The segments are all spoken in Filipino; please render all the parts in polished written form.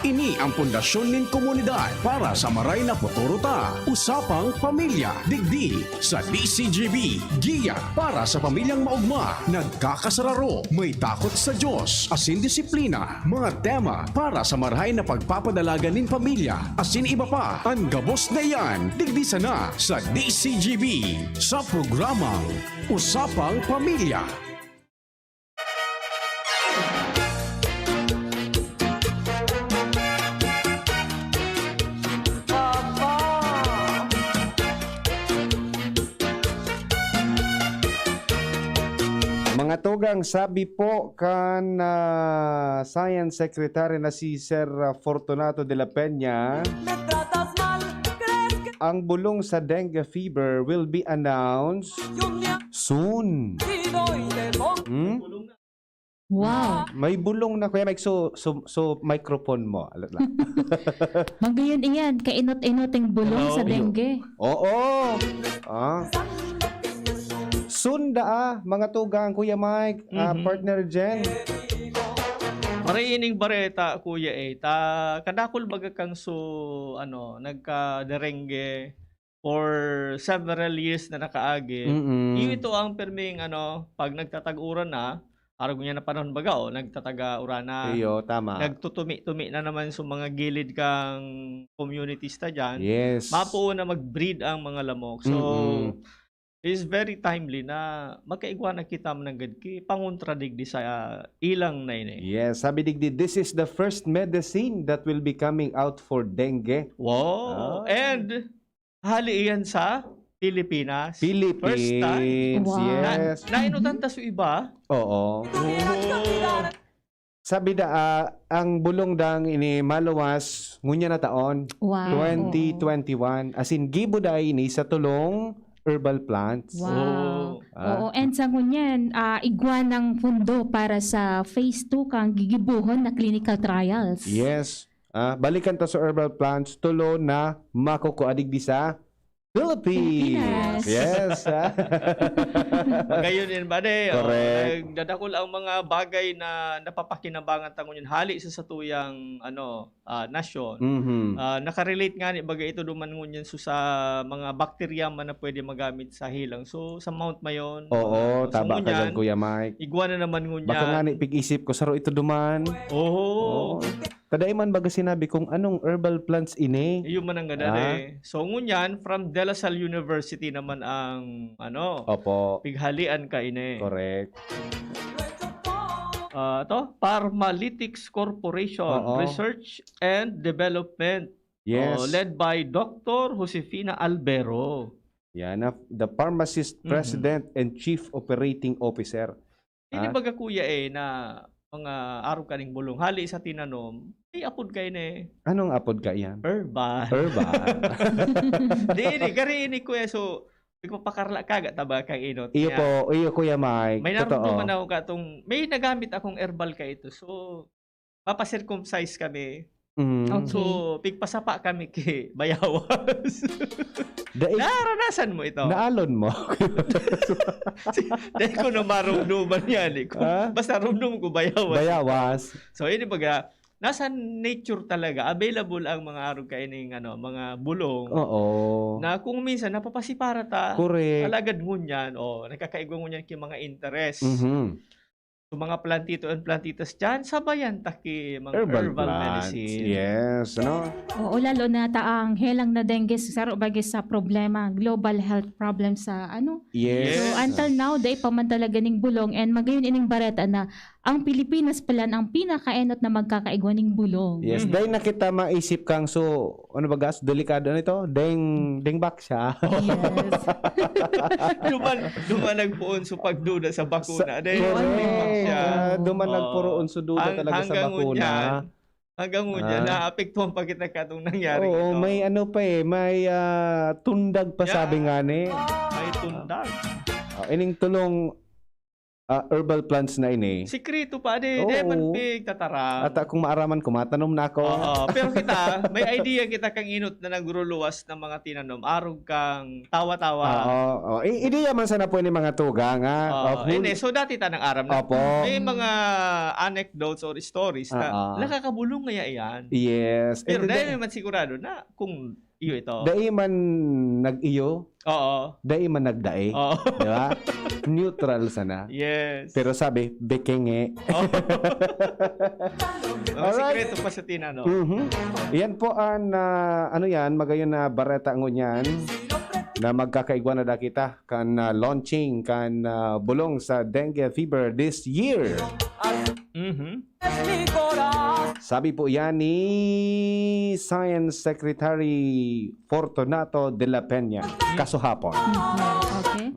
Ini ang pundasyon nin komunidad para sa maray na futuro ta. Usapang Pamilya, digdi sa DCGB. Giya para sa pamilyang maugma, nagkakasararo, may takot sa Diyos, asin disiplina, mga tema para sa marahay na pagpapadalaga nin pamilya, asin iba pa. Ang gabos na yan, digdi sana sa DCGB sa programang Usapang Pamilya. Mga tugang, sabi po kan Science Secretary na si Sir Fortunato de la Peña, ang bulong sa dengue fever will be announced soon. Wow. May bulong na, Kuya Mike, so microphone mo. Magayon iyan, kainot-inoting bulong sa dengue. Oo. Sunda mga tugang, Kuya Mike, partner Jen. Mariining bareta, kuya kadakol baga kang nagka-dengue for several years na nakaagi. Ito ang perming pag nagtatag-uran na, araw niya na panahon baga nagtataga-uran na. Iyo, tama. Nagtutumi-tumi na naman sa mga gilid kang communities ta dyan. Yes. Mapuo na mag-breed ang mga lamok. So, is very timely na magkaigwa na kita mananggad ki panguntradigdi sa ilang na ini. Yes, sabi digdi, this is the first medicine that will be coming out for dengue. Wow! And hali iyan sa Pilipinas. First time. Wow. Yes. Nainutan ta sa iba. Oo. Sabi ang bulong dang ini maluwas ngunya na taon, Wow. 2021. As in, gibo da ini sa tulong herbal plants. Wow. Oo, and sa ngunyan, igwa ng fundo para sa phase 2 kang gigibuhon na clinical trials. Yes. Balikan to sa herbal plants, tulo na makukuadig di sa Philippines. Pilipinas. Yes. Gayon din ba de? Correct. Nagdadakol ang mga bagay na napapakinabangan tangon yun. Hali sa satuyang nasyon. Nakarelate nga ni bagay ito duman ngunyan sa mga bakterya man na pwede magamit sa hilang. So sa Mount Mayon. Oo, taba ka ngunyan, dyan, Kuya Mike. igwa na naman ngunyan. Baka nga ni pig-isip ko, saro ito duman. Oo. Kadaiman baga sinabi kung anong herbal plants ini. Iyon man ang ganda So ngunyan, from De La Salle University naman ang Opo. pighalian ka ini. Correct. Pharmalytics Corporation, Oo. Research and Development. Yes. Led by Dr. Josefina Albero. Yan, the pharmacist president and chief operating officer. Hindi baga kuya na mga araw kaning bulong. Hali sa tinanom, apod kayo na Anong apod ka yan? herbal. Herbal. Gari ini kuya. So, ipagpakarla kaga taba kang inot. Iyo po, iyo Kuya Mike. May Totoo. naramdaman ako may nagamit akong herbal ka ito. So, papasircumcise kami. Okay. So, pigpasapa kami kay Bayawas. Daig, Naranasan mo ito? naalon mo. Dahil ko na marumduman yan. Basta rumdum ko Bayawas. Bayawas. So, ini baga, nasa nature talaga, available ang mga araw kaining mga bulong. Oo. Na kung minsan napapasipara ta, Correct. alagad ngunyan, nakakaigwa ngunyan ki mga interest. So, mga plantito and plantitas dyan, sabayan taki mga herbal plants. medicine. Yes, Oo, lalo na taang helang na dengue saro bagay sa problema, global health problem sa Yes. So until now, day pa man talaga ning bulong and magayon ining bareta na ang Pilipinas pala ang pinakaenot na magkakaigwa ning bulong. Yes, dahil na kita maisip kang ano ba gas, delikado nito? Deng baksya. Yes. Duman nagpuon sa pagduda sa bakuna. Dahil Duman nagpuroon sa duda talaga sa bakuna. Hanggang ngunyan, naapektuhan pa kita katong nangyari. Oo, ito. may may tundag pa sabi nga ni. May tundag. Ining tulong herbal plants na ini. Sikreto pa, di Oo. man pig tataram. At kung maaraman ko, matanom na ako. Oo, pero kita, may idea kita kang inot na nagruluwas ng mga tinanom. Arog kang tawa-tawa. Oo. Ideya man sana po ni mga tuga nga. So dati tanang aram na. Opo. May mga anecdotes or stories na nakakabulong ngaya yan. Yes. Pero dahil naman sigurado na kung iyo ito. Dai man nag-iyo, Oo. dai man nagdae. Oo. Di ba? Neutral sana. Yes. Pero sabi, bekenge. Oh. Alright. Sikreto pa sa tinano. Yan po ang ano yan, magayon na bareta ngunyan na magkakaigwa na da kita kan launching kan bulong sa dengue fever this year. Sabi po yan ni Science Secretary Fortunato de la Peña kasuhapon. Okay.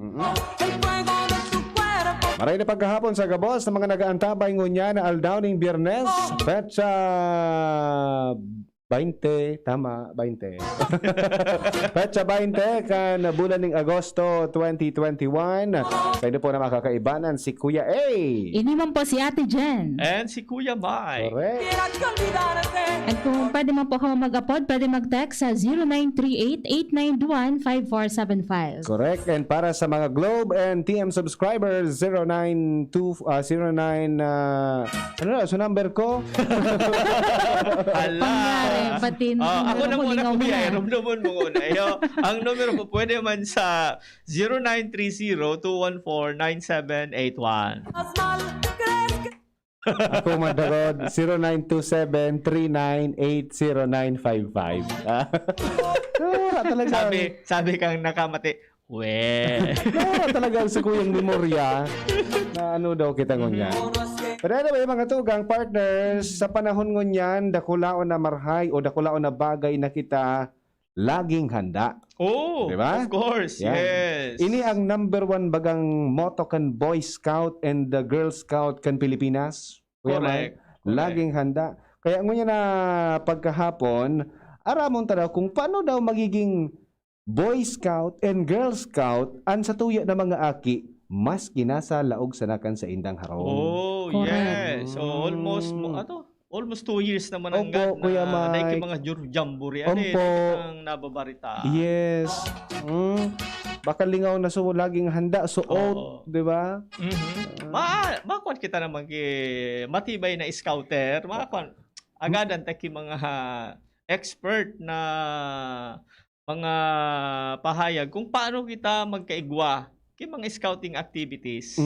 Maray na pagkahapon sa gabos sa mga nagaantabay ngunya na aldowning Biyernes, petsa 20, tama, 20. Petsa 20 kan bulan ng Agosto 2021. Pwede po na makakaibanan si Kuya A. Ini man po si Ate Jen. And si Kuya Mike. Correct. At kung pwede man po kayo mag-upload, pwede mag-text sa 0938-891-5475. Correct. And para sa mga Globe and TM subscribers, 09 ano na, so number ko? Ala. Pati Ako na muna lingaw mo kuya, na. rumdumon mo muna. Ang numero po pwede man sa 0930-214-9781. Ako madagod, 0927-3980955. Talaga. Sabi kang nakamati, we. Talaga sa kuyang memorya na ano daw kita ngunyan. Pero anyway, mga tugang partners, sa panahon ngunyan, dakulaon na marhay o dakulaon na bagay na kita laging handa. Oh, Diba? of course. Yan. Yes. Ini ang number 1 bagang motto kan Boy Scout and the Girl Scout kan Pilipinas. Kuya Correct. Mike, laging handa. Kaya ngunyan na pagkahapon, aramon tara kung paano daw magiging Boy Scout and Girl Scout an sa tuya na mga aki mas kinasa laog sanakan sa indang harong. Oh, Correct. yes. So almost 2 years naman ang Opo, Kuya Mike. naiki mga jamboree Opo. ang nababarita. Yes. Baka lingaw na so laging handa suot, Oo. di ba? Makuan kita naman matibay na scouter. Makuan agadan taki mga expert na mga pahayag kung paano kita magkaigwa kay mga scouting activities.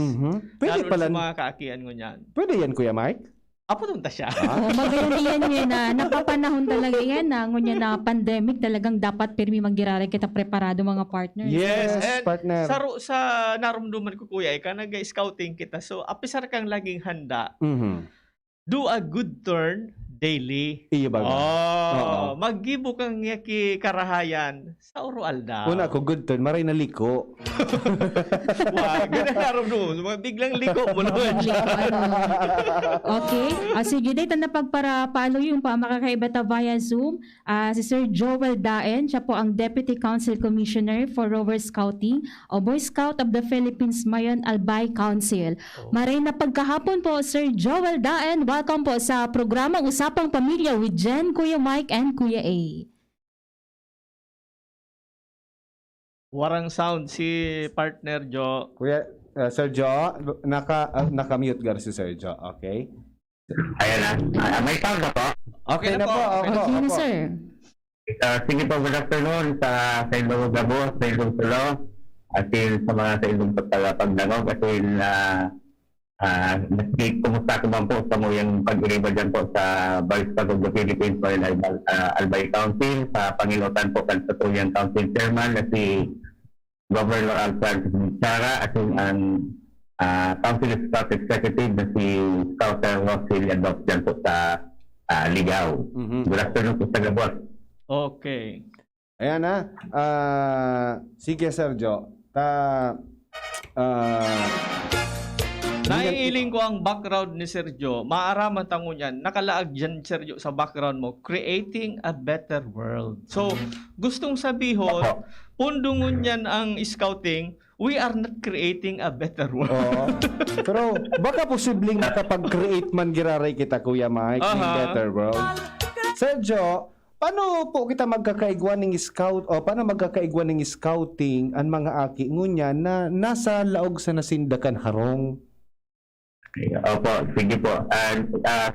Pwede Lalo pala. sa mga kaakian mo niyan. Pwede yan, Kuya Mike? Apo tunta siya. Magayon iyan yun na napapanahon talaga yan na ngunya na pandemic talagang dapat pirmi magirari kita preparado mga partners. Yes, and partner. sa narumduman ko kuya, ika nag-scouting kita. So, apisar kang laging handa. Do a good turn daily. Iyo ba? Oo. Maggibo kang yaki karahayan sa Oroal daw. Una ko, good turn. Maray na liko. Wow, ganun narumduman. Biglang liko mo naman. Okay. Sige, dito na pagpara-follow yung makakaiba ta via Zoom. Si Sir Joel Daen, siya po ang Deputy Council Commissioner for Rover Scouting o Boy Scout of the Philippines Mayon Albay Council. Maray na pagkahapon po, Sir Joel Daen. Welcome po sa programang Usapang Pamilya with Jen, Kuya Mike, and Kuya A. Warang sound si partner Jo. Kuya, Sir Jo, naka-mute gar si Sir Jo. Okay? Ayan na. May sound na po. Okay na po. Okay na, sir. Sige po, good afternoon sa Ilong Gabo, sa Ilong Tulo, at sa mga sa Ilong Pagdagaw, kasi kumusta ko man po sa muyang pag-iriba dyan po sa Boy Scout of the Philippines Royal Albay Council, sa Pangilotan po kan sa Tuyang Council Chairman na si Governor Alfred Chara, at ang Council Scout Executive na si Scouter Rosilio Doc dyan po sa Ligaw. Good afternoon po sa Gabos. Okay. Ayan na. Sige, Sir Jo. Naiiling ko ang background ni Sergio. Maaraman tango niyan. Nakalaag dyan, Sergio, sa background mo. Creating a better world. So, gustong sabihon, pundungon yan ang scouting. we are not creating a better world. Oo. Pero baka posibleng makapag-create man giraray kita, Kuya Mike, ng Aha. better world. Sergio, paano po kita magkakaigwan ng scout o paano magkakaigwan ng scouting ang mga aki ngunya na nasa laog sa nasindakan harong? Opo, sige po.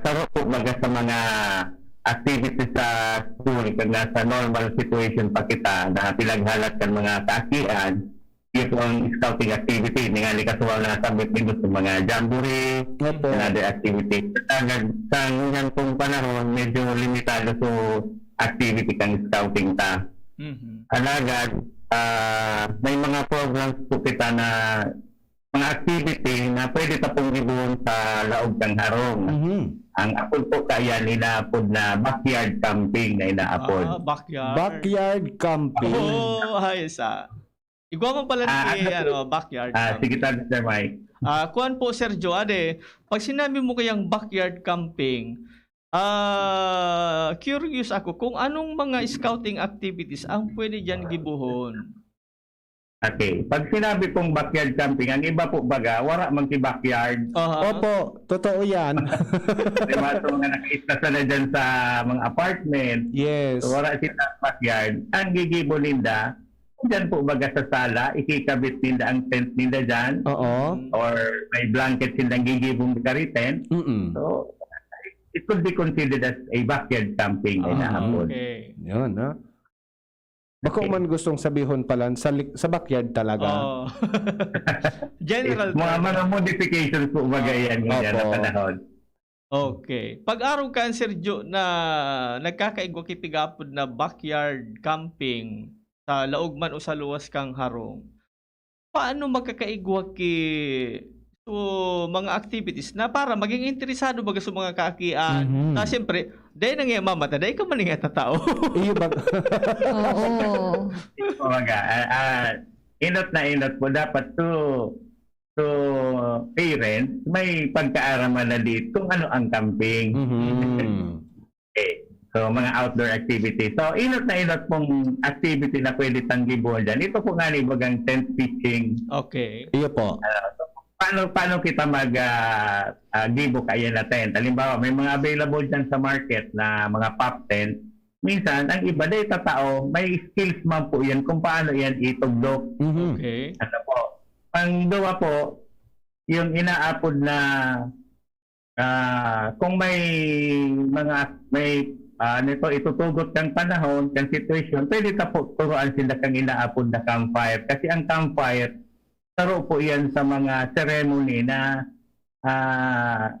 Saro po baga sa mga activities sa school kung nasa normal situation pa kita na pinaghalat kan mga kaakian, yung scouting activity, ningali kasuwal na sabit nito sa mga jamboree, Opo. and other activities. Sa ngunyan pong panahon, medyo limitado sa activity kang scouting ta. Alagad, may mga programs po kita na mga activity na pwede tapong ibuhon sa laog kang harong. Mhm. Ang apod po kaya inaapod na backyard camping na inaapod. Backyard. Backyard camping. Oh, ayos Igwa mo pala ni backyard. Sige tayo, Sir Mike. Kuan po, Sergio, pag sinabi mo kayang backyard camping, curious ako kung anong mga scouting activities ang pwede dyan gibuhon. Okay. Pag sinabi pong backyard camping, ang iba po baga, wala man ki backyard. Opo, totoo yan. Diba? So, mga nakita na dyan sa mga apartment. Yes. So, wala sila backyard. Ang gigibo ninda, dyan po baga sa sala, ikikabit ninda ang tent ninda dyan. Oo. Or may blanket silang gigibong kariten. Mm-mm. So, it could be considered as a backyard camping na inaapod. Okay. Yun, ha? Baka Okay. man gustong sabihon pala sa backyard talaga. Oh. General Mga modifications po baga yan ngayon na Opo. panahon. Okay. Pag-araw ka, Sergio, na nagkakaigwa kipigapod na backyard camping sa laog man o sa luwas kang harong, paano magkakaigwa ki mga activities na para maging interesado baga sa mga kaakian? Mhm. Siyempre, dahil nang mamata, dahil ka maningat na tao. Iyo bag Oo. Kumbaga, inot na inot po dapat to parents may pagkaaraman na dito kung ano ang camping. Mhm. Okay. So, mga outdoor activities. So, inot na inot pong activity na pwede tanggibuhan dyan. Ito po nga ni bagang tent pitching. Okay. Iyo po. Paano kita gibo kaya na tent? Halimbawa, may mga available dyan sa market na mga pop tent. Minsan, ang iba dahil tao, may skills man po yan kung paano yan itugdok. Mhm. Okay. Ano po? Panggawa po, yung inaapod na kung may itutugot kang panahon, kang situation, pwede po turuan sila kang inaapod na campfire. Kasi ang campfire, taro po yan sa mga ceremony na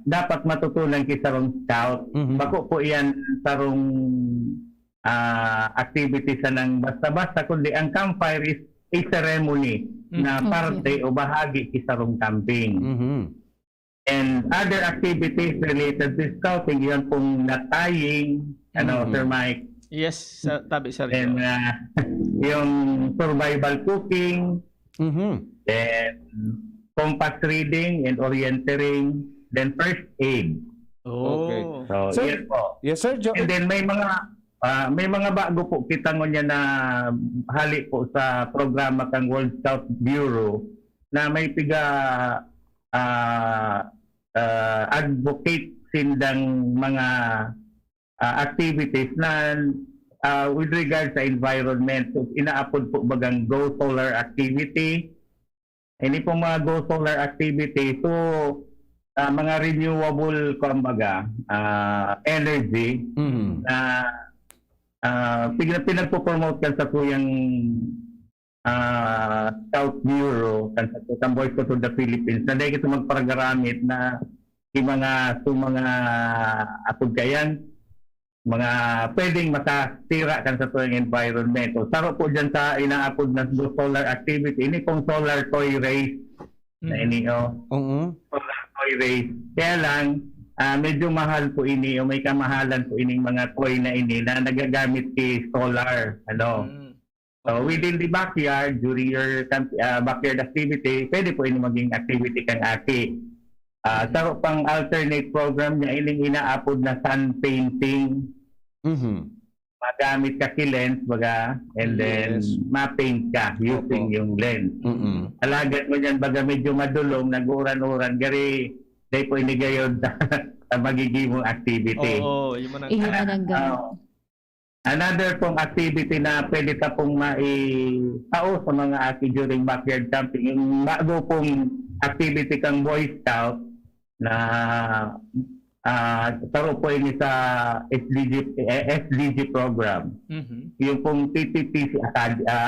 dapat matutunan kisarong scout. Mhm. Bako po yan sarong activity sa nang basta-basta, kundi ang campfire is a ceremony na Okay. parte o bahagi kisarong camping. Mhm. And other activities related to scouting, yan pong nataying, Sir Mike, Yes, tabi, Sergio. and yung survival cooking, Mhm. then compass reading and orienteering, then first aid. Okay. Oh. So, So, yan po. Yes, sir. And then may mga bago po kita niya na hali po sa programa kang World Scout Bureau na may advocate sindang mga activities na with regard sa environment. So, inaapod po bagang Go Solar activity. Hindi po mga Go Solar activity. So, mga renewable energy Mhm. na pinagpo-promote kan sa tuyang Scout Bureau kan sa Boys Scouts of the Philippines na dahil ito magparagaramit na mga apod kayan mga pwedeng makatira kan sa tuyang environment. So, saro po dyan sa inaapod na solar activity. Ini pong solar toy race na Oo. solar toy race. Kaya lang, medyo mahal po ini o may kamahalan po ining mga toy na ini na nagagamit kay solar. So within the backyard, during your backyard activity, pwede po ini maging activity kang aki. Sa pang alternate program niya, ining inaapod na sun painting. Mhm. magamit ka si lens, baga, and then Yes. ma-paint ka using Opo. yung lens. Mm-mm. Alagat mo dyan, baga medyo madulong, nag-uran-uran, gari, day po inigayon sa magiging mong activity. Oo, yung manang... Iyon ang Another pong activity na pwede ka pong maitao sa mga aki during backyard camping, yung bago pong activity kang Boy Scout na taro po ini sa SDG program. Mhm. Yung pong TTPC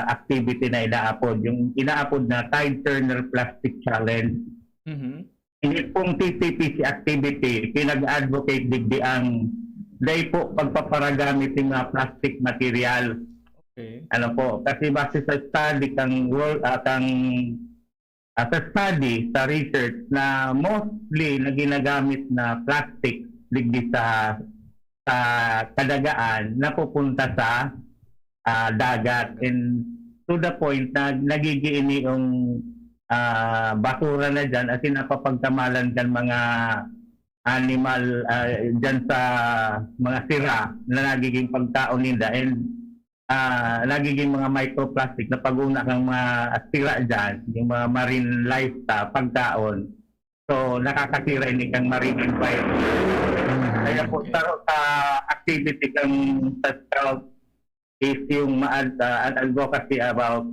activity na inaapod, yung inaapod na Tide Turner Plastic Challenge. Mhm. Hindi pong TTPC activity, pinag-advocate digdi ang day po pagpaparagamit ng mga plastic material. Okay. Ano po, kasi base sa study sa study, sa research na mostly na ginagamit na plastic digdi sa kadagaan na pupunta sa dagat, and to the point na nagigiini yung basura na dyan at napapagtamalan dyan mga animal dyan sa mga sira na nagiging pagkaon nila, and nagiging mga microplastic na pag-una kang mga sira dyan, yung mga marine livestock, pagkaon. So, nakakasira ini kang marine environment. Kaya po sa activity kang sa Scout is yung advocacy about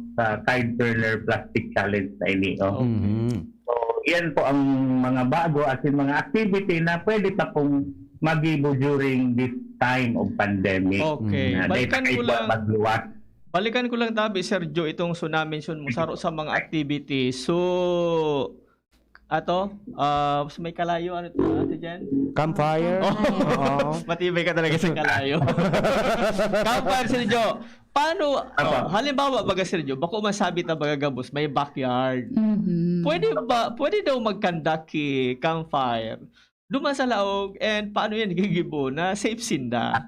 Tide Turner Plastic Challenge na ini. Oh. Mhm. So, yan po ang mga bago at yung mga activity na pwede pa pong mag-ibo during this time of pandemic. Okay. Na Balikan dahil ko lang. magluwas. Balikan ko lang tabi, Sergio, itong mention mo sa mga activity. So, may kalayo, ano ito, ate dyan? Campfire? Oo. Matibay ka talaga sa kalayo. Campfire, Sergio. Paano, halimbawa, baga Sergio, bako masabi ta baga gabos, may backyard. Mhm. Pwede daw mag-conduct campfire. Duman sa laog, and paano yan gigibo na safe sinda?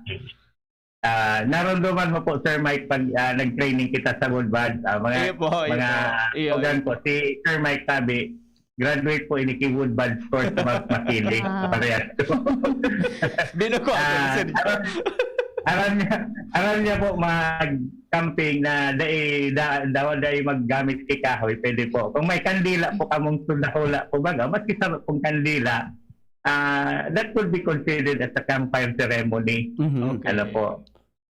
Naramdaman mo po, Sir Mike, pag nag-training kita sa Woodbuds, Iyo po. organ po. Si Sir Mike sabi, graduate po ini kay Woodbuds course sa Makiling. Parehas. Binuko ako, Sergio. Aral niya po mag-camping na dahil maggamit si kahoy, pwede po. Kung may kandila po kamong sudahula po baga, maski sa pong kandila, that could be considered as a campfire ceremony. Mhm. Okay. Ano po.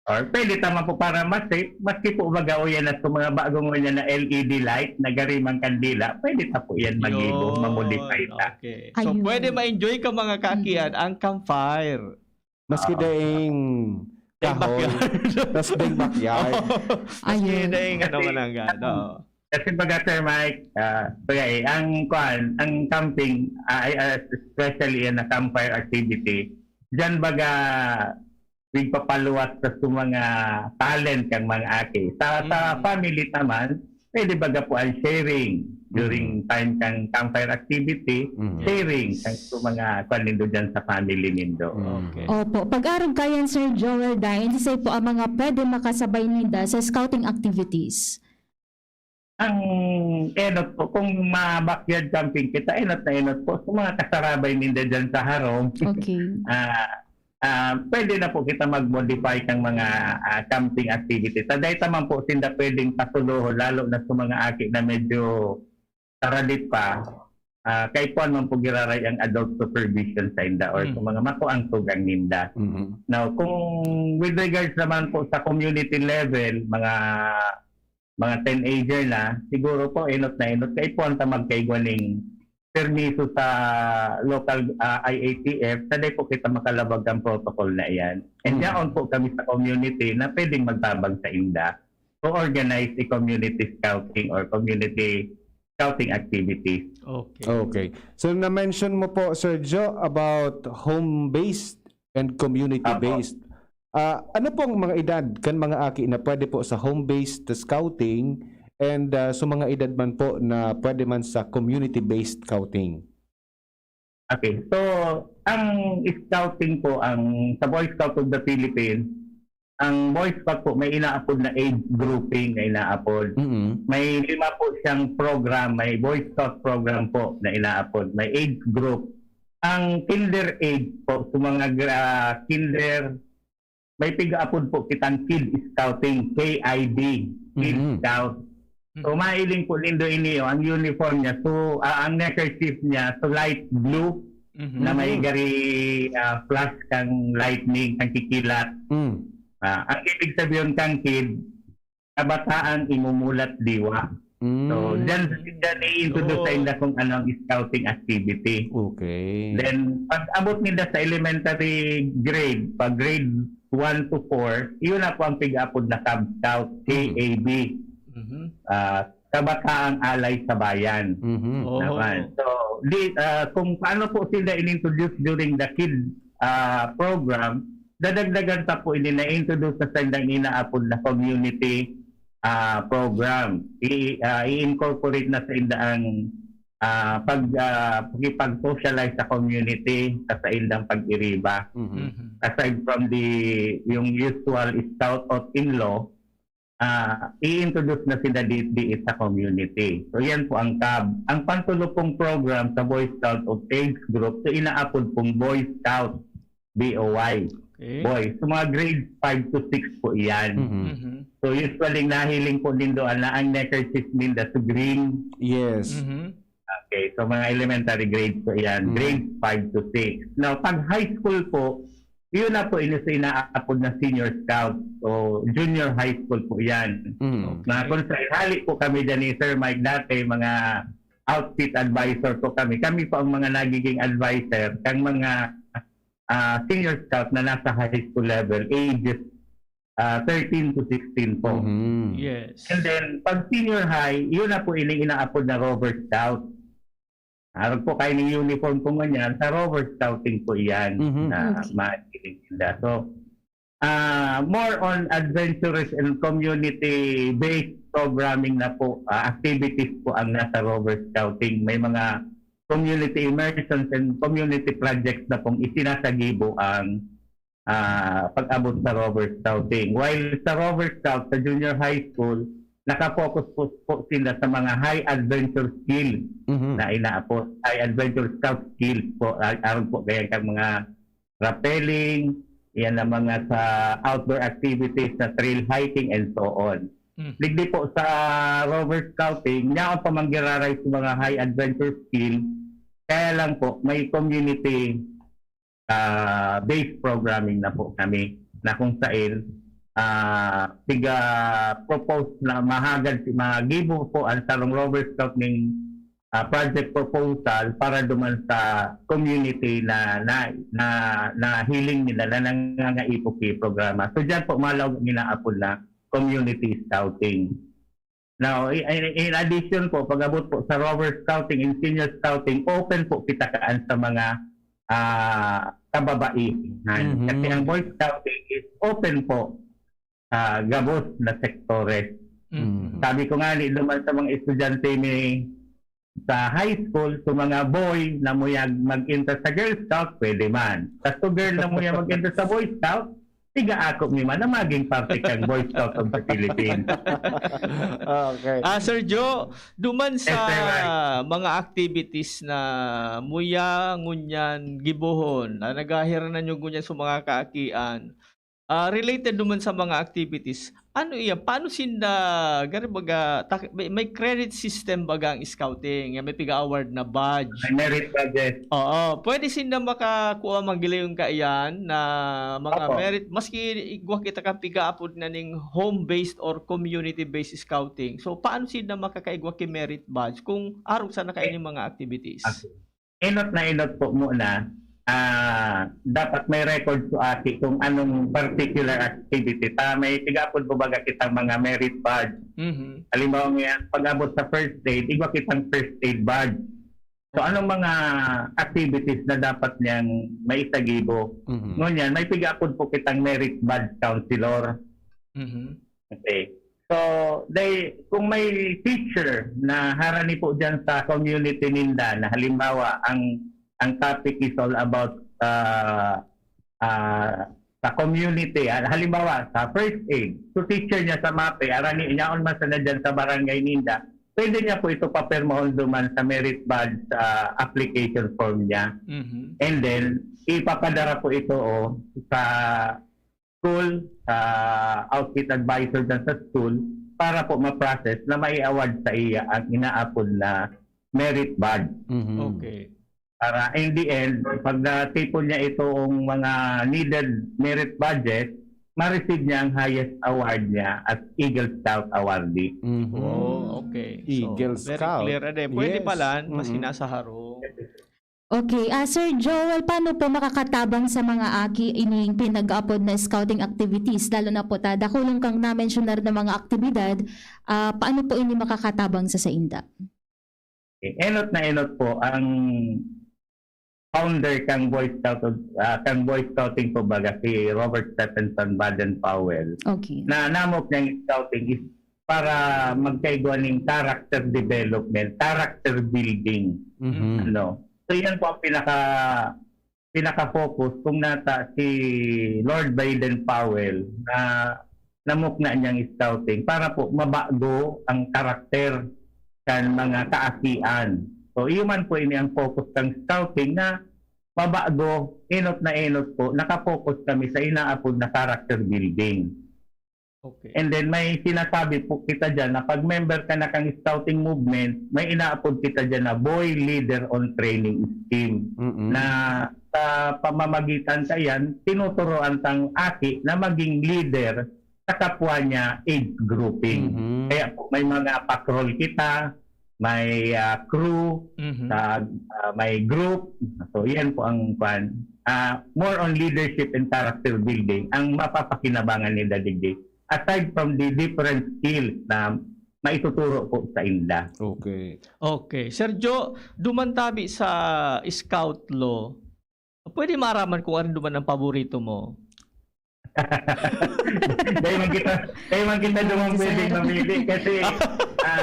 Or pwede tama po para mas safe, maski po baga o yan at sa mga bagong yan na LED light na garimang kandila, pwede pa po yan mag-ibo, mamodify na. Okay. So, Ayun. pwede ma-enjoy ka mga kakian ang campfire. Maski daing kahoy. Tas daing backyard. Ayun. Ayun. Ayun. Ano man ang gano. Kasi baga Sir Mike, ang camping, especially yan na campfire activity, dyan baga papaluwas sa mga talent kang mga aki. Sa family naman, pwede baga po ang sharing during time kang campfire activity, sharing sa mga kanindo dyan sa family nindo. Okay. Opo. Pag-arog kayan, Sir Joel Dayan, isa po ang mga pwede makasabay nila sa scouting activities. Ang enot po, kung ma-backyard camping kita, enot na enot po, sa mga kasarabay ninda dyan sa harong, Okay. pwede na po kita mag-modify ng mga camping activities. Sa dahil naman po, sinda pwedeng pasuluho, lalo na sa mga aki na medyo taradit pa, kay po naman po giraray ang adult supervision sa inda or sa mga makuangtog ang ninda. Mhm. Now, kung with regards naman po sa community level, mga teenager na, siguro po enot na enot kay po ang magkaigwaning permiso sa local IATF, saday po kita makalabag ang protocol na iyan. And yaon po kami sa community na pwedeng magtabag sa inda to organize a community scouting or community scouting activities. Okay. Okay. So na-mention mo po, Sir Joe, about home-based and community-based. Ano pong mga edad kan mga aki na pwede po sa home-based scouting and sa mga edad man po na pwede man sa community-based scouting? Okay. So, ang scouting po, sa Boy Scout of the Philippines, ang Boy Scout po may inaapod na age grouping na inaapod. Mhm. May 5 po siyang program, may Boy Scout program po na inaapod, may age group. Ang kinder age po, sa mga kinder may pigaapod po kitang Kid Scouting, KID, Kid Mhm. Scout. So mailing po lindo ini ang uniform niya. So ang neckerchief niya so light blue na may gari flash kang lightning kang kikilat. Mm. Ang ibig sabihin kang kid, kabataan imumulat diwa. Mm. So diyan i-introduce sa inyo kung ano ang scouting activity. Okay. Then pag abot nila sa elementary grade, pag grade 1 to 4, iyon na po ang pig-apod na Cub Scout, KAB. Kabataang Alay sa Bayan. Mhm. Oh. Naman. So, kung paano po sila in-introduce during the kid program, dadagdagan pa po ini na-introduce sa sandang inaapod na community program. I-incorporate na sa indaang pag-socialize sa community sa indang pag-iriba. Mhm. Aside from yung usual scout out-in-law, i-introduce na sila diit sa community. So yan po ang CAB. Ang pantulupong program sa Boy Scout of Age Group, so inaapod pong Boy Scout, BOY, Okay. Boy. So mga grades 5 to 6 po iyan. Mhm. So usually nahiling po din doon na ang neckerchief nila to green. Yes. Okay, so mga elementary grades po iyan, grades 5 to 6. Now, pag high school po, yun na po inaapod na senior scout o junior high school po yan. Mhm. Na kung sa hali po kami dyan ni Sir Mike dati, mga outfit advisor po kami. Kami po ang mga nagiging advisor kang mga senior scout na nasa high school level, ages 13 to 16 po. Mhm. Yes. And then, pag senior high, yun na po inaapod na Rover Scout. Harap po kayo ng uniform po ganyan, sa Rover Scouting po iyan Mhm. na makikinig nila. So, more on adventurous and community-based programming na po, activities po ang nasa Rover Scouting. May mga community immersions and community projects na pong isinasagibo ang pag-abot sa Rover Scouting. While sa Rover Scout, sa junior high school, nakapokus po sila sa mga high adventure skills Mhm. na inaapos. High adventure scout skills po. Aron po kaya kang mga rappelling, yan ang mga sa outdoor activities na trail hiking and so on. Ligdi po sa Rover Scouting, niya ako pamanggiraray sa mga high adventure skills. Kaya lang po, may community based programming na po kami na kung saan propose na magibo po ang sarong Rover Scout ng project proposal para duman sa community na hiling nila na nangangaipo programa. So dyan po malawag ginaapod na community scouting. Now, in addition po, pag-abot po sa Rover Scouting and Senior Scouting, open po kita kaan sa mga kababaihan. Kasi ang Boy Scouting is open po gabos na sektores. Sabi ko nga duman sa mga estudyante ni sa high school, sa mga boy na muyag mag-enter sa Girl Scout, pwede man. Sa girl na muyag mag-enter sa Boy Scout, tiga ako ni man na maging parte kang Boy Scout of the Philippines. Okay. Sir Joe, duman sa Yes, sir. mga activities na muya, ngunyan, gibuhon, nagahiranan nyo ngunyan sa mga kaakian, related duman sa mga activities, ano iya? Paano sinda, gari baga, may credit system baga ang scouting, may piga-award na badge. May merit budget. Oo, pwede sinda makakuha magilayong kaiyan na mga Opo. merit, maski igwa kita kang piga-apod na ning home-based or community-based scouting. So, paano sinda makakaigwa ki merit badge kung araw sa nakain mga activities? Inot na inot po muna. Dapat may record po ati kung anong particular activity. May tigapon po baga kitang mga merit badge. Halimbawa nga, pag-abot sa first aid, igwa kitang first aid badge. So anong mga activities na dapat niyang maisagibo? Ngunyan, may tigapon po kitang merit badge counselor. Okay. So, kung may teacher na harani po dyan sa community ninda na halimbawa ang topic is all about sa community. Halimbawa, sa first aid, so teacher niya sa MAPE, arani niya on man na dyan sa barangay ninda, pwede niya po ito papirmahon duman sa merit badge application form niya. And then, ipapadara po ito sa school, sa outfit advisor dyan sa school, para po ma-process na may award sa iya ang inaapod na merit badge. Mhm. Okay. Para in the end, pag natipon niya itong mga needed merit badges, ma-receive niya ang highest award niya as Eagle Scout awardee. Mhm. Oh, okay. Eagle Very Scout. clear. Pwede Yes. pala, mas Mhm. nasa harong. Okay, Sir Joel, paano po makakatabang sa mga aki ining pinag-upload na scouting activities, lalo na po dakulong kang na-mentionar na mga aktibidad, paano po ini makakatabang sa SAINDA? Enot na enot po ang founder kang Boy Scout kang Boy Scouting po baga si Robert Stephenson Baden-Powell Okay. na namok niyang scouting is para magkaigwa ng character development, character building. Mhm. Ano? So yan po ang pinaka-focus kung nata si Lord Baden-Powell na namukna niyang scouting para po mabago ang karakter kan mga kaakian. So iyon po ini ang focus ng scouting na mabago, enot na enot po, nakafocus kami sa inaapod na character building. Okay. And then may sinasabi po kita dyan na pag member ka na kang scouting movement, may inaapod kita dyan na Boy Leader on Training Scheme. Mhm. Na sa pamamagitan sa yan, tinuturoan tang aki na maging leader sa kapwa niya age grouping. Mhm. Kaya po may mga patrol kita, may crew, Mhm. may group. So yan po ang pan. More on leadership and character building ang mapapakinabangan ni Dadigdig. Aside from the different skills na maituturo po sa INDA. Okay. Okay. Sergio, dumantabi sa Scout Law. Pwede maraman kung ano duman ang paborito mo. Kaya man kita dumang pwedeng mamili kasi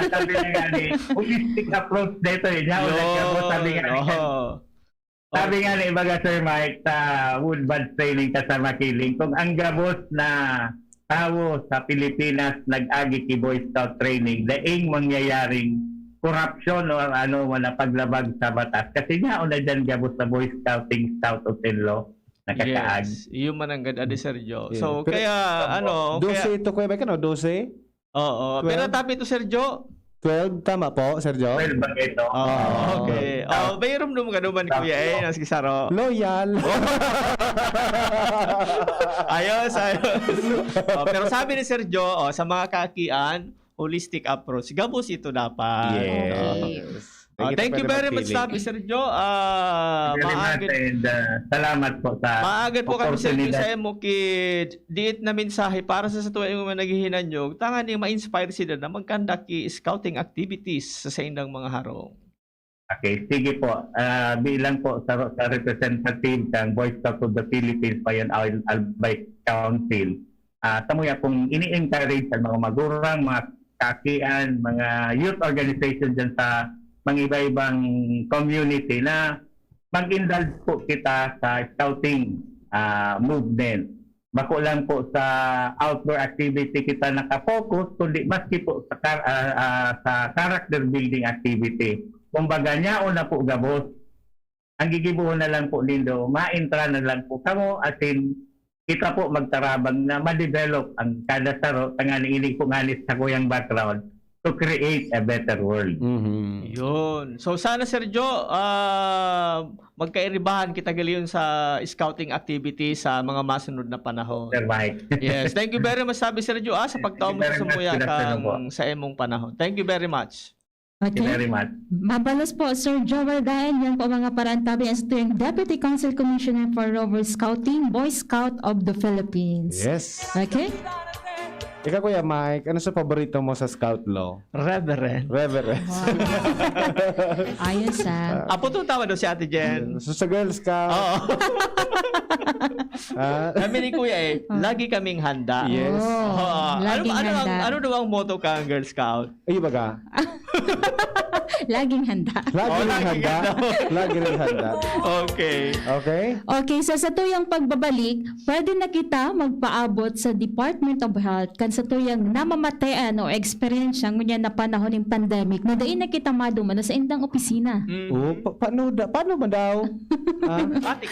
sabi nga nga ni, holistic approach dito eh. Sabi nga ni, sabi nga ni Baga Sir Mike sa Woodbud Training ka sa Makiling, kung ang gabos na tao sa Pilipinas nag-agi ki Boy Scout Training, daing mangyayaring corruption o ano na paglabag sa batas. Kasi nga una dyan gabos sa Boy Scouting, Scout of Law, nakakaag. Yes. Iyon man ang ganda, Sergio. Yeah. So, Pero- kaya, Dose ito kuya Mike, ano? 12? Oo. 12? Pero tapi ito, Sergio. 12? Tama po, Sergio? Well, ba ito? Okay. Bayrom naman ka naman, kuya. Naskisaro. Loyal. Ayos. Pero sabi ni Sergio, sa mga kakian, holistic approach. Gabos ito dapat. Yes. Thank you very much, sabi Sergio. Very much and salamat po sa Maagat po kami Sergio oportunidad. sa emo kid. Diit na mensahe para sa tuwa yung mga naghihinanyog. Tangan yung ma-inspire sila na mag-conduct scouting activities sa indang mga harong. Okay, sige po. Bilang po sa representative ng Boy Scout of the Philippines Bayan Albay Council, tamuya pong ini-encourage sa mga magurang, mga kakian, mga youth organization dyan sa mga iba-ibang community na mag-indulge po kita sa scouting movement. Bako lang po sa outdoor activity kita nakafocus, kundi maski po sa character building activity. Kumbaga niya na po gabos, ang gigibuhon na lang po nindo, ma-intra na lang po kamo atin kita po magtarabang na ma-develop ang kada saro tangani ini po ngalis sa kuyang background to create a better world. Mhm. Yun. So sana Sergio, magkairibahan kita galiyon sa scouting activity sa mga masunod na panahon. Sir Mike. Yes, thank you very much sabi Sergio sa pagtaom Thank you very sa much. sumuya Good afternoon po. kang sa emong panahon. Thank you very much. Thank you Okay. very much. Mabalos po, Sir Joel Daen, yan po mga parantabi as ito yung Deputy Council Commissioner for Rover Scouting, Boy Scout of the Philippines. Yes. Okay? Ikaw kuya Mike, ano sa paborito mo sa Scout Law? Reverend. Reverend. Ayos Apo to tawa daw si Ate Jen. So sa Girl Scout, Oo. ah, Kami ni Kuya lagi kaming handa. Yes. Oh, laging handa. Ano daw ang motto ka Girl Scout? ay baga. Laging handa. Lagi rin lagi handa. Lagi rin handa. Okay. Okay? Okay, so sa tuyang pagbabalik, pwede na kita magpaabot sa Department of Health kan sa tuyang namamatean o experience ngunya na panahon ng pandemic na dain na kita madumano sa indang opisina. Oh, paano ba daw? Matik.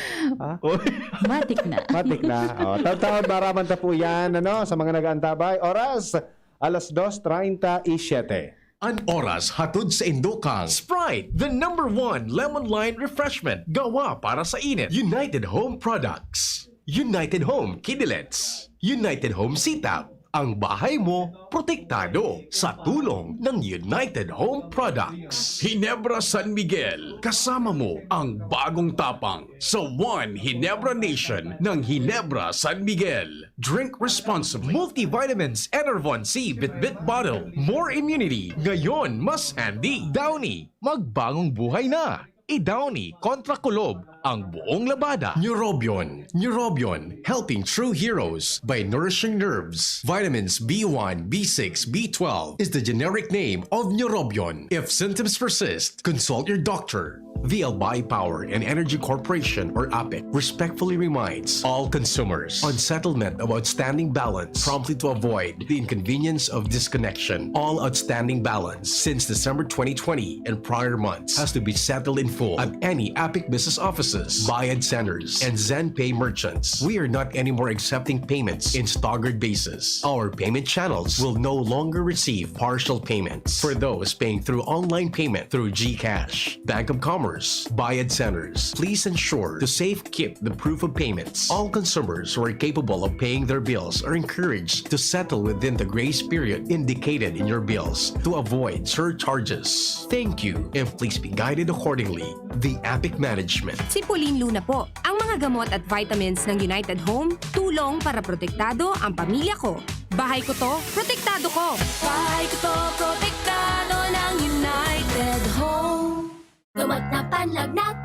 Matik na. Matik na. Oh, taon-taon maraman ta po yan sa mga nag-aantabay. Oras, alas 2:37. An oras hatod sa Indokang. Sprite, the #1 lemon lime refreshment. Gawa para sa init. United Home Products. United Home Kidilets. United Home Sitap. Ang bahay mo, protektado sa tulong ng United Home Products. Ginebra San Miguel, kasama mo ang bagong tapang sa One Ginebra Nation ng Ginebra San Miguel. Drink responsibly. Multivitamins Enervon C Bit-Bit Bottle. More immunity. Ngayon, mas handy. Downy, magbagong buhay na. I-Downy kontra kulob ang buong labada. Neurobion. Neurobion, helping true heroes by nourishing nerves. Vitamins B1, B6, B12 is the generic name of Neurobion. If symptoms persist, consult your doctor. The Albay Power and Energy Corporation, or APEC, respectfully reminds all consumers on settlement of outstanding balance promptly to avoid the inconvenience of disconnection. All outstanding balance since December 2020 and prior months has to be settled in full at any APEC business offices, Bayad centers, and ZenPay merchants. We are not anymore accepting payments in staggered basis. Our payment channels will no longer receive partial payments for those paying through online payment through GCash, Bank of Commerce, Bayad centers. Please ensure to safe keep the proof of payments. All consumers who are capable of paying their bills are encouraged to settle within the grace period indicated in your bills to avoid surcharges. Thank you, and please be guided accordingly. The APIC Management. Si Pauline Luna po. Ang mga gamot at vitamins ng United Home, tulong para protektado ang pamilya ko. Bahay ko to, protektado ko. Bahay ko to, protektado ng United Home. Gamot na panlagnat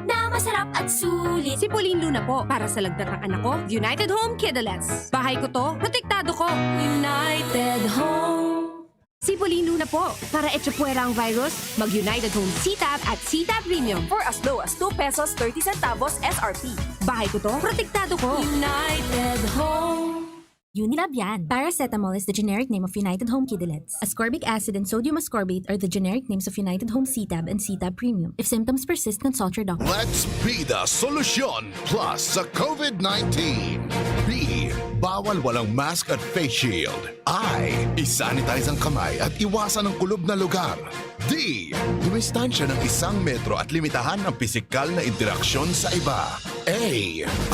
na masarap at sulit. Si Pauline Luna po. Para sa lagnat ng anak ko, United Home Kidilets. Bahay ko to, protektado ko. United Home. Si Pauline Luna po. Para etsapuera ang virus, mag-United Home CTAP at CTAP Premium for as low as 2 pesos 30 centavos SRP. Bahay ko to, protektado ko. United Home. Unilab yan. Paracetamol is the generic name of United Home Kidilets. Ascorbic acid and sodium ascorbate are the generic names of United Home CTAB and CTAB Premium. If symptoms persist, consult your doctor. Let's be the solution plus sa COVID-19. B. Bawal walang mask at face shield. I. Isanitize ang kamay at iwasan ang kulob na lugar. D. Dumistansya ng 1 metro at limitahan ang pisikal na interaksyon sa iba. A.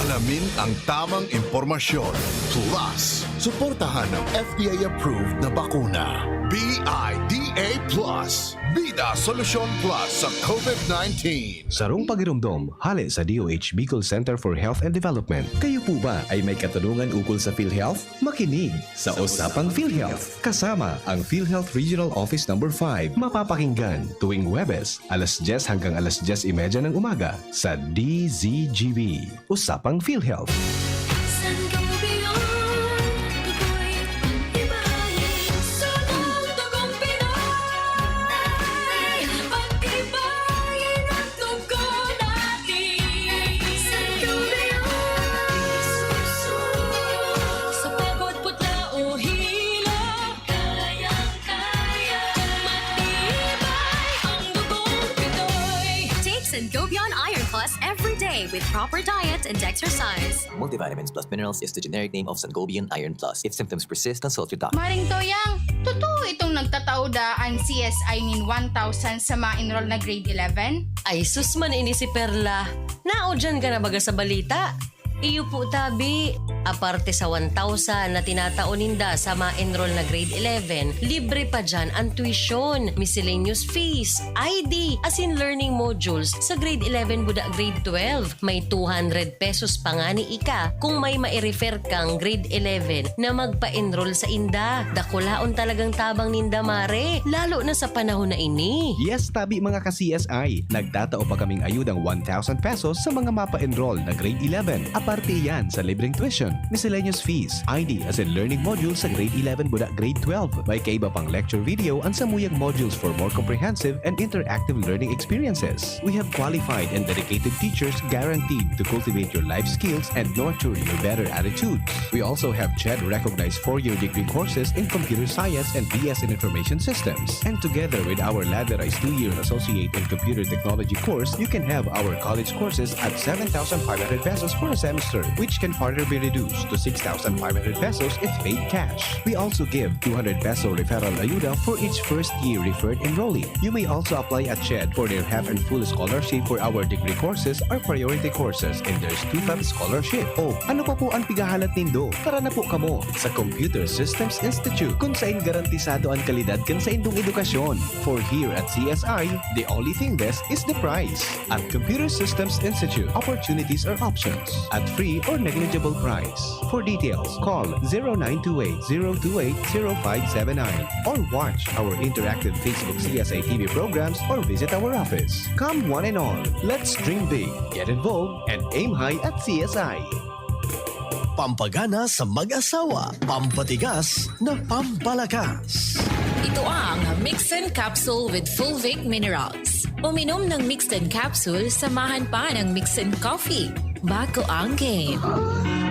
Alamin ang tamang impormasyon. Plus, suportahan ng FDA-approved na bakuna. BIDA Plus. Bida Solusyon Plus sa COVID-19. Sarong pagirumdom, hali sa DOH Bicol Center for Health and Development. Kayo po ba ay may katanungan ukol sa PhilHealth? Makinig sa Usapang PhilHealth. Kasama ang PhilHealth Regional Office No. 5. Mapapakinggan tuwing Huwebes, alas 10 hanggang alas 10:30 ng umaga sa DZGB. Usapang PhilHealth. San Campeon, tukoy pag-ibahin. Sunod tugong Pinoy, pag-ibahin ang tugo natin. San Campeon, susunod sa pagod, putla o hila. Kayang-kaya, matibay ang dugong Pinoy. Take Sangobion Iron Plus every day with proper diet and exercise. Multivitamins plus minerals is the generic name of Sangobion Iron Plus. If symptoms persist, consult your doctor. Maring Toyang, totoo itong nagtatauda ang CSI nin 1,000 sa ma-enroll na grade 11? Ay sus man ini si Perla. Nao dyan ka na baga sa balita. Iyo po tabi. Aparte sa 1,000 na tinataoninda sa ma-enroll na grade 11, libre pa dyan ang tuition, miscellaneous fees, ID, as in learning modules sa grade 11 buda grade 12. May 200 pesos pa nga ni Ika kung may mai-refer kang grade 11 na magpa-enroll sa inda. Dakulaon talagang tabang ninda mare, lalo na sa panahon na ini. Yes, tabi mga ka-CSI. Nagtatao pa kaming ayudang 1,000 pesos sa mga mapa-enroll na grade 11. Aparte yan sa libreng tuition. Miscellaneous fees, ID as in learning modules sa grade 11 budak grade 12. May kaiba pang lecture video ang samuyang modules for more comprehensive and interactive learning experiences. We have qualified and dedicated teachers guaranteed to cultivate your life skills and nurture your better attitudes. We also have CHED-recognized 4-year degree courses in computer science and BS in information systems. And together with our ladderized 2-year associate in computer technology course, you can have our college courses at 7,500 pesos for a semester, which can further be reduced to 6,500 pesos if paid cash. We also give 200 peso referral ayuda for each first year referred enrollee. You may also apply at CHED for their half and full scholarship for our degree courses or priority courses, and there's 2-5 scholarship. Oh, ano pa po ang pigahalat nindo? Tara na po kamo sa Computer Systems Institute kung saan garantisado ang kalidad kan sa indong edukasyon. For here at CSI, the only thing best is the price. At Computer Systems Institute, opportunities are options at free or negligible price. For details, call 0928-028-0579 or watch our interactive Facebook CSI TV programs or visit our office. Come one and all, let's dream big, get involved, and aim high at CSI. Pampagana sa mag-asawa, pampatigas na pampalakas. Ito ang Mixin Capsule with Fulvic Minerals. Uminom ng Mixin Capsule, samahan pa ng Mixin Coffee. Bago ang game.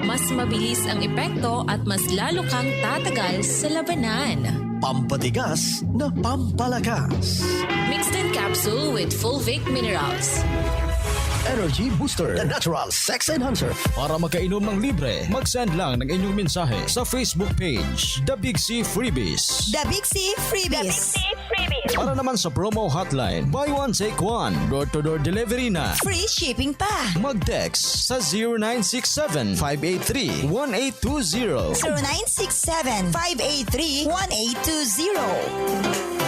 Mas mabilis ang epekto at mas lalo kang tatagal sa labanan. Pampatigas na pampalakas. Mixin Capsule with Fulvic Minerals. Energy Booster, the natural sex enhancer. Para makainom ng libre, mag-send lang ng inyong mensahe sa Facebook page, The Big C Freebies. The Big C Freebies. The Big C Freebies. Para naman sa promo hotline, buy one take one, door-to-door delivery na. Free shipping pa. Mag-text sa 0967-583-1820. 0967-583-1820.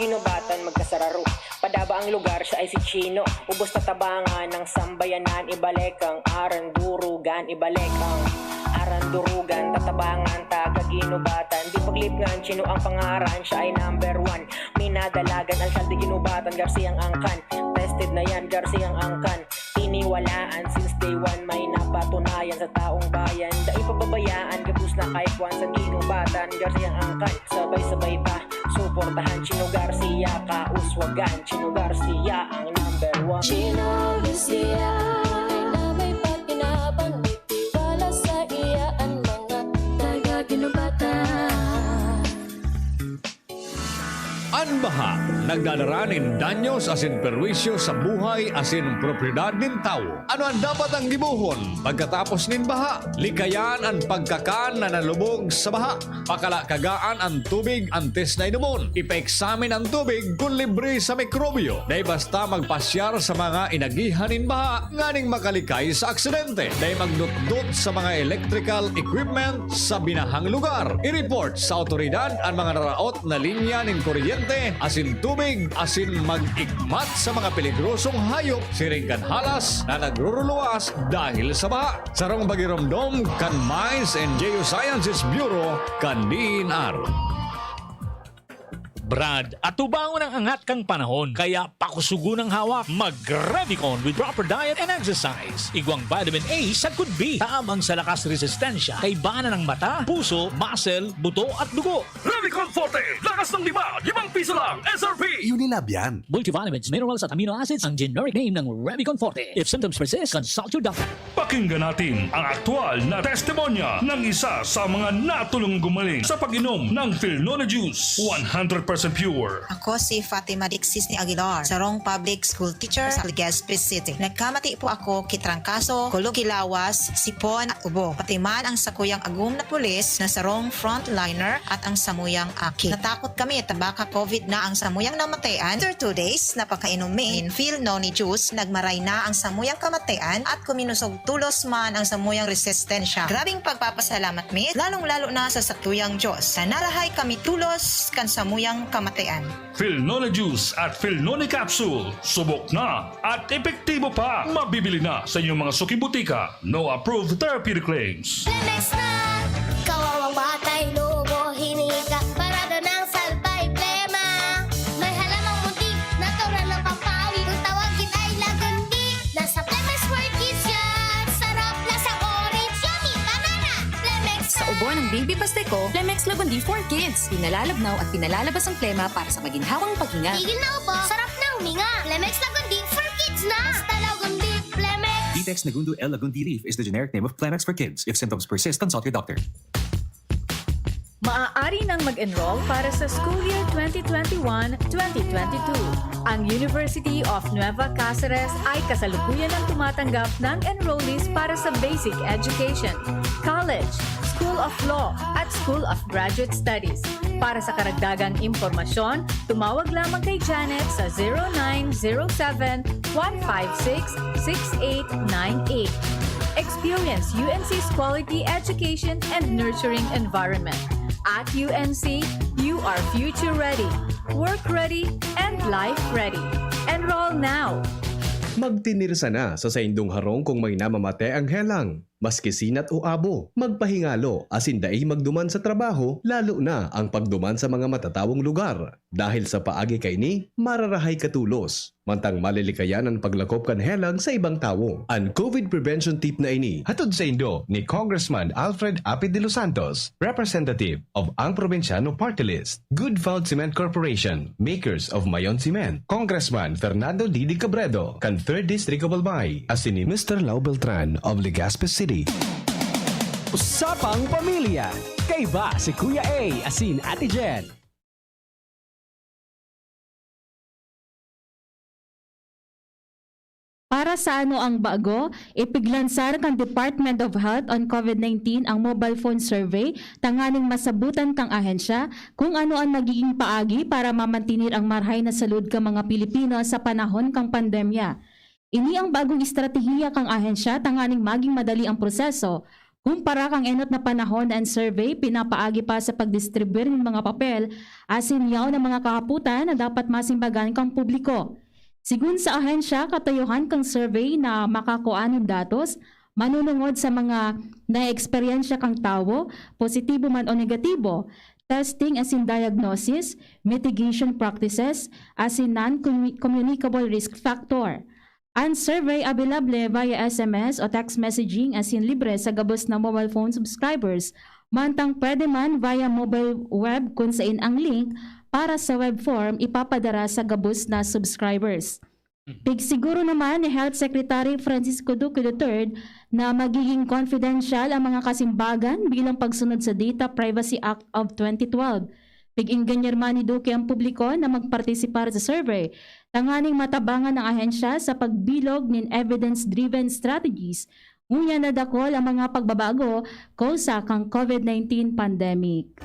Ginubatan magkasararo. Padaba ang lugar, siya ay si Chino. Ubos na tabangan ng sambayanan. Ibalik ang arandurugan. Ibalik ang arandurugan. Tatabangan, taga ginubatan. Di paglipngan, Chino ang pangaran. Siya ay number 1. Minadalagan, alkalde ginubatan. Garciang angkan. Tested na yan, Garciang angkan. Iniwalaan since day 1. May napatunayan sa taong bayan. Dahil pababayaan, gabus na kahit once ang ginubatan. Garciang angkan, sabay-sabay pa. Suportahan Chino Garcia, kauswagan Chino Garcia ang number 1. Chino Garcia na may pagkinabang, may tiwala sa iya ang mga taga-ginubatan. Anbaha, nagdadaranin danyos asin perwisyo sa buhay asin propiedad nin tao. Ano ang dapat ang gibuhon pagkatapos nin baha? Likayan ang pagkakan na nalubog sa baha. Pakalakagaan ang tubig antes na inumon. Ipa-examine ang tubig kung libre sa mikrobyo. Dahil basta magpasyar sa mga inagihan nin baha, nganing makalikay sa aksidente. Dahil magdutdut sa mga electrical equipment sa binahang lugar. I-report sa otoridad ang mga naraot na linya nin kuryente asin tubig, asin mag-igmat sa mga peligrosong hayop, siringkan halas na nagruruluwas dahil sa baha. Sarong bagiromdom kan Mines and Geosciences Bureau kan DNR. Brad, atubangon ang angat kang panahon, kaya pakusugo ng hawak. Mag-Revicon with proper diet and exercise. Igwang vitamin A sa could be. Taamang sa lakas resistensya, kay bana ng mata, puso, muscle, buto at dugo. Revicon Forte, lakas ng lima, ₱5 lang, SRP. Unilab yan. Multivitamins, minerals at amino acids ang generic name ng Revicon Forte. If symptoms persist, consult your doctor. Pakinggan natin ang aktual na testimonya ng isa sa mga natulong gumaling sa pag-inom ng Philnona Juice. 100% pure. Ako si Fatima Dixis ni Aguilar, sarong public school teacher sa Legazpi City. Nagkamati po ako kitrangkaso, kulog kilawas, sipon at ubo. Pati man ang sakuyang agum na pulis na sarong frontliner at ang samuyang aki. Natakot kami tabaka COVID na ang samuyang namatayan. After 2 days, napakainom mi in Philnona Juice, nagmaray na ang samuyang kamatayan at kuminusog tulos man ang samuyang resistensya. Grabing pagpapasalamat mi, lalong-lalo na sa satuyang Diyos. Na narahay kami tulos kan samuyang kamatayan. Philnona Juice at Philnona Capsule. Subok na at epektibo pa. Mabibili na sa inyong mga suki-butika. No approved therapeutic claims. Next na, kawawang batay, lubo, hinika, parada ng salbay, plema. pagpapagawa ng baby pasteco, Flemex Lagundi for Kids. Pinalalabnaw at pinalalabas ang plema para sa maginhawang paghinga. Tigil na upo, sarap na huminga. Lemex Lagundi for kids na. Basta Lagundi, Lemex. Detex Nagundu L. Lagundi Leaf is the generic name of Plemex for kids. If symptoms persist, consult your doctor. Maaari nang mag-enroll para sa school year 2021-2022. Ang University of Nueva Cáceres ay kasalukuyan ang tumatanggap ng enrollees para sa basic education, college, School of Law at School of Graduate Studies. Para sa karagdagang impormasyon, tumawag lamang kay Janet sa 0907-156-6898. Experience UNC's quality education and nurturing environment. At UNC, you are future ready, work ready, and life ready. Enroll now! Magtinirsa na sa saindong harong kung may namamate ang helang. Maski sinat o abo, magpahingalo asin dai magduman sa trabaho, lalo na ang pagduman sa mga matatawong lugar. Dahil sa paagi kay ni, mararahay katulos. Mantang malilikayan ang paglakop kan helang sa ibang tao. Ang COVID prevention tip na ini, hatod sa Indo ni Congressman Alfred Apid de los Santos, representative of ang Provinciano Party List, Good Found Cement Corporation, makers of Mayon Cement, Congressman Fernando Didi Cabredo, kan 3rd District of Albay, asin ni Mr. Lau Beltran of Legazpi City. Usapang Pamilya. Kay ba si Kuya A asin Ate Jen? Para sa ano ang bago, ipiglansar ng Department of Health on COVID-19 ang mobile phone survey, tanganing masabutan kang ahensya kung ano ang magiging paagi para mamantinir ang marhay na salud ka mga Pilipino sa panahon kang pandemya. Ini ang bagong estratehiya kang ahensya, tanganing maging madali ang proseso. Kumpara kang enot na panahon and survey, pinapaagi pa sa pagdistribute ng mga papel, asin yaw ng mga kahaputan na dapat masimbagan kang publiko. Sigun sa ahensya, katayuhan kang survey na makakuanin datos, manunungod sa mga na-eksperyensya kang tao, positibo man o negatibo, testing as in diagnosis, mitigation practices, as in non-communicable risk factor. Ang survey available via SMS o text messaging as in libre sa gabos na mobile phone subscribers, mantang pwede man via mobile web kung saan ang link para sa web form ipapadara sa gabos na subscribers. Siguro naman ni Health Secretary Francisco Duque III na magiging confidential ang mga kasimbagan bilang pagsunod sa Data Privacy Act of 2012. Pig-inganyer man ni Duque ang publiko na magpartisipar sa survey, tanganing matabangan ng ahensya sa pagbilog ng evidence-driven strategies, ngunya na dakol ang mga pagbabago kausa kang COVID-19 pandemic.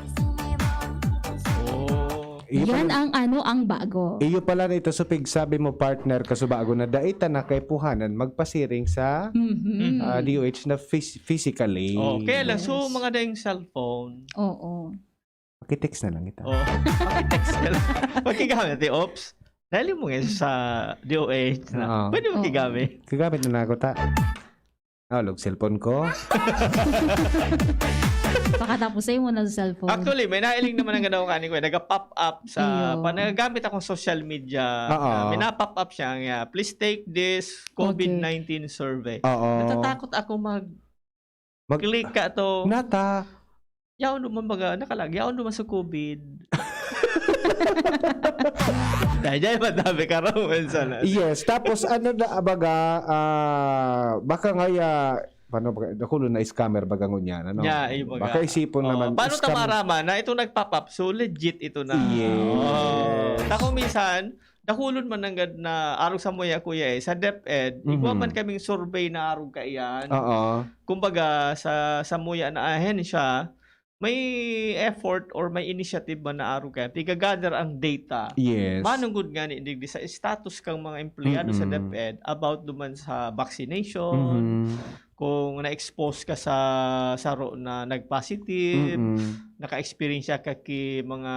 Yan ang ano ang bago. Iyo pala nito so sabi mo partner kasubago na daita na kay puhanan magpasiring sa DOH na physically. Oh, kaya lang so mga daing cellphone. Oo. Pakitext na lang ito. Oh, pakitext ka lang. Pagkigamit, ops. Dahil mo ngayon sa DOH na. Pwede mo kigamit. Kigamit na ako ta. Log cellphone ko. Pakatapos mo na sa cellphone. Actually, may nailing naman ang ganaw kanin ko. Nag-pop up sa, panagamit akong social media. May na-pop up siya. Please take this COVID-19 survey. Natatakot ako mag-click ka to. Nata. Yaon naman baga, nakalag. Yaon naman sa COVID. Dahil madami ka raw. Yes. Tapos ano na baga, baka ngaya, paano baga, nakulo na scammer baga ngunyan. Ano? Yeah, baka isipon naman. Paano tamarama na ito nag-pop up? So legit ito na. Yes. Tako minsan, nakulon man nanggad na arog sa muya kuya sa DepEd, iguwa man kaming survey na arog ka iyan. Kumbaga sa muya na ahen siya, may effort or may initiative ba na araw kaya tiga-gather ang data. Yes. Manong good nga ni sa status kang mga empleyado sa DepEd about duman sa vaccination, kung na-expose ka sa ro na nag-positive, naka-experience ka ki mga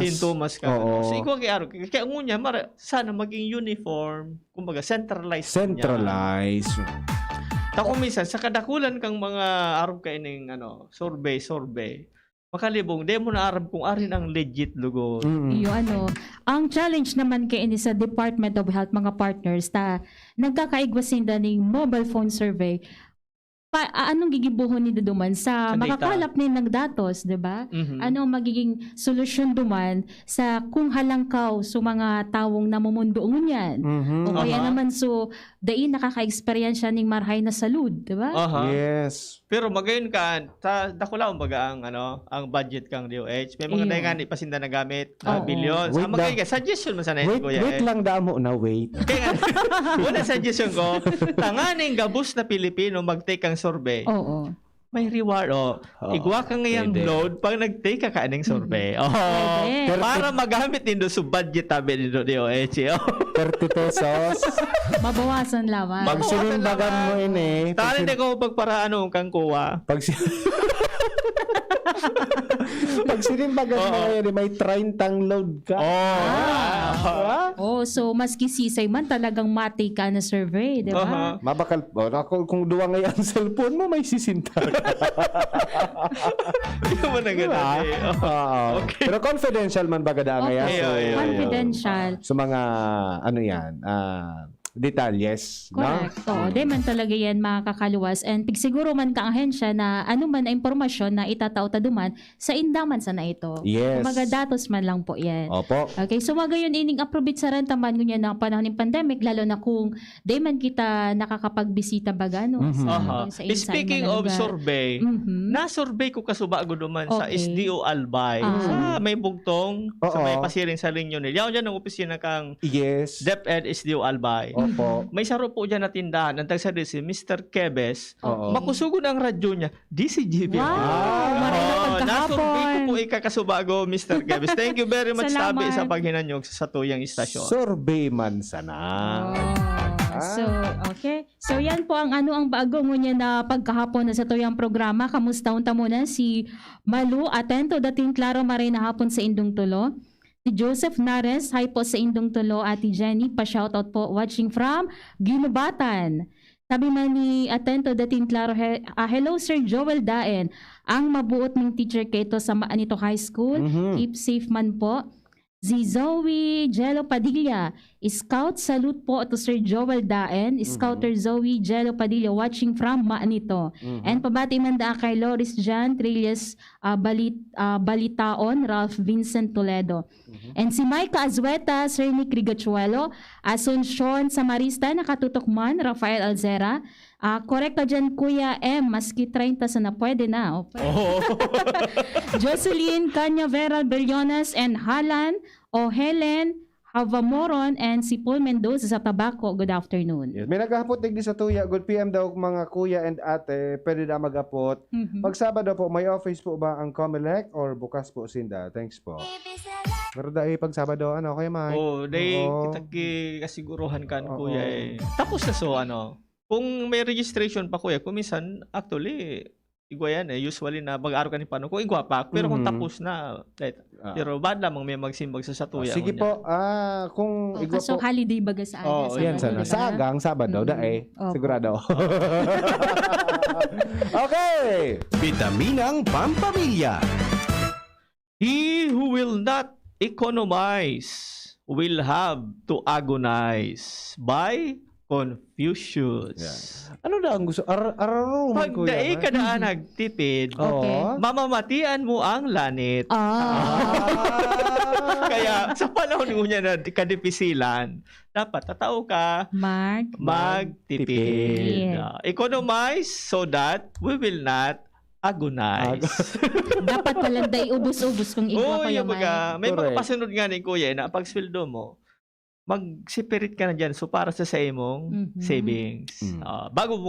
sintomas ka. So ikaw kay araw kaya ngunya sana maging uniform, kumbaga centralized. Tako minsan, sa kadakulan kang mga arab ka ining survey, makalibong, di mo na arab kung arin ang legit lugo. Ang challenge naman kay ini sa Department of Health, mga partners, nagkakaigwasin da ng mobile phone survey, anong gigibuhon ni duman sa Sa data. makakalap ni nagdatos, 'di ba? Mhm. Ano ang magiging solusyon duman sa kung halangkaw sa mga tawong namumundo ngunyan. O kaya naman so dai nakaka-experience ning marhay na salud, 'di ba? Aha. Yes. Pero magayon ka, dako lang baga ang budget kang DOH. May mga Iyo. dayngani pa sinda nagamit na Oo. billions. Wait Ang magayon lang. ka, suggestion mo sana Wait, kuya. wait lang damo na wait. Kaya nga, una suggestion ko, tanganing gabus na Pilipino mag-take ang survey. Oo. May reward, igwa ka ngayang pwede. load pag nag-take ka kaning survey. Pwede. Para magamit nindo sa budget tabi nindo DOH. 30 pesos. Mabawasan lawan. Pag sinimbagan mo ini, Tali na ko pagpara kang kuwa. pag pag sinimbagan mo ngayon, may 30 load ka. Oh, so maski sisay man talagang mati ka na survey, 'di ba? Mabakal kung duwa ngayon ang cellphone mo, may sisinta. Hindi mo na ganun eh. Pero confidential man baga da ngayon. Okay, Confidential. So mga ano yan, detalles, Correct. no? Oo, di man talaga yan makakaluwas. And pig siguro man ka ahensya na ano man na impormasyon na itatao ta duman sa indaman sa na ito. Yes. Mga datos man lang po yan. Opo. Okay, so mga yun ining approbit sa rantaman ngunyan ng panahon ng pandemic, lalo na kung di man kita nakakapagbisita baga, no? Sa inside Speaking na of lugar. survey, na-survey ko kasubago duman sa Okay. SDO Albay. Sa may bugtong, sa may pasiring sa linyo nila. Yaw dyan ang opisina kang Yes. DepEd SDO Albay. Opo. May saro po dyan na tindahan. Ang tagsa si Mr. Kebes. Oo. Makusugod ang radyo niya. DCGB. Wow! Maray na Na-survey ko pagkahapon. po ikakasubago, Mr. Kebes. Thank you very much, Salamat. Tabi, sa paghinanyog sa tuyang istasyon. Survey man sana. So, okay. So, yan po ang ang bago ngunya na pagkahapon na sa tuyang programa. Kamusta unta muna si Malu, atento dating klaro maray na hapon sa Indong Tulo. Si Joseph Nares, hi po sa Indong Tulo. Ate Jenny, pa-shoutout po watching from Ginubatan. Sabi man ni atento dating klaro, hello Sir Joel Daen. Ang mabuot ng teacher kayo sa Maanito High School. Keep safe man po. Si Zoe Jello Padilla, Scout salute po to Sir Joel Daen, Scouter Zoe Jello Padilla watching from Maanito. And pabati man da kay Loris Jan Trillas Balitaon, Ralph Vincent Toledo. And si Micah Azueta, Sir Nick Rigachuelo, Asuncion Samarista, nakatutok man, Rafael Alzera. Correct ka dyan, Kuya M, maski 30 sana pwede na. Jocelyn Cañaveral Bellonas and Halan o Helen Havamoron and si Paul Mendoza sa Tabaco. Good afternoon. Yes. May naghapot digdi sa tuya. Good PM daw mga kuya and ate. Pwede na mag-apot. Pag Sabado po, may office po ba ang Comelec or bukas po sinda? Thanks po. Pero dahil pag Sabado, ano, Kuya Mike? Kita kasiguruhan kan, Kuya eh. Tapos na so, kung may registration pa, Kuya, kung minsan, actually, igwa yan eh. Usually na mag-aro ka ni Pano. Kung igwa pa, pero kung tapos na, pero bad lamang may magsimbag sa satuya. Sige po, kung igwa So, po. holiday baga sa atin. Yan sana. Sa agang Sabado, dae. Sigurado. Okay. Bitaminang Pampamilya. He who will not economize will have to agonize by Confucius. Ano na ang gusto? Araruman, Pag Kuya. daig ka na nagtipid, mamamatian mo ang lanit. Kaya sa panahon niya na kadipisilan, dapat tatao ka magtipid. Economize so that we will not agonize. Dapat palanday ubus-ubus kung igwa ko yung may mga pasunod nga ni Kuya na pag sweldo mo, mag-separate ka na dyan. So, para sa imong savings. Bago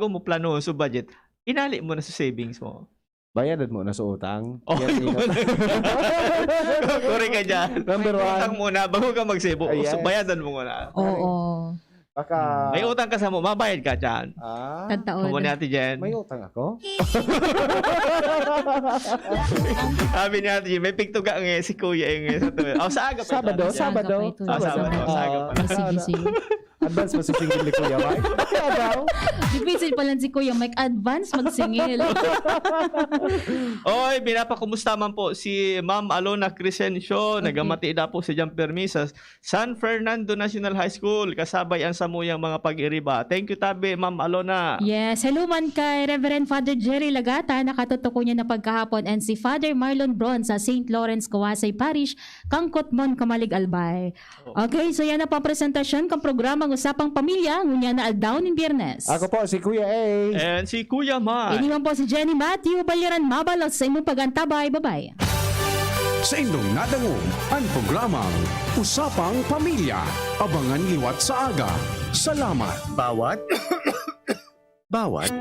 mo plano sa budget, inali mo na sa savings mo. Bayadan mo na sa utang. Correct ka dyan. Number 1. Utang muna, bago ka mag-save. So, bayadan mo muna. Oo. Baka... May utang ka sa mo, mabayad ka dyan. Tataon. Kumuni natin dyan. May utang ako? Sabi ni Ate Jen, may picto ka si Kuya sa tuwi. Sa aga pa. Sabado. Sa aga pa. Sige. Advance masisingil ni Kuya Mike. Kaya daw. Difícil pa lang si Kuya Mike advance magsingil. Oy, pinapakumusta man po si Ma'am Alona Crescencio. Nagamati na po si Jan Permi sa San Fernando National High School. Kasabay ang samuyang mga pag-iriba. Thank you, tabi, Ma'am Alona. Yes, hello man kay Reverend Father Jerry Lagata, nakatutuko niya na pagkahapon, and si Father Marlon Bron sa St. Lawrence, Kawasay Parish, Kangkotmon, Kamalig, Albay. Okay, so yan na pa presentasyon kang programang Usapang Pamilya, ngunya na aldaw ng Biyernes. Ako po, si Kuya A. And si Kuya Mike. Iniwan po si Jenny Matthew Baliran Mabalot sa imong pagantabay. Bye-bye. Sa inyong nadangog ang programang Usapang Pamilya. Abangan liwat sa aga. Salamat. Bawat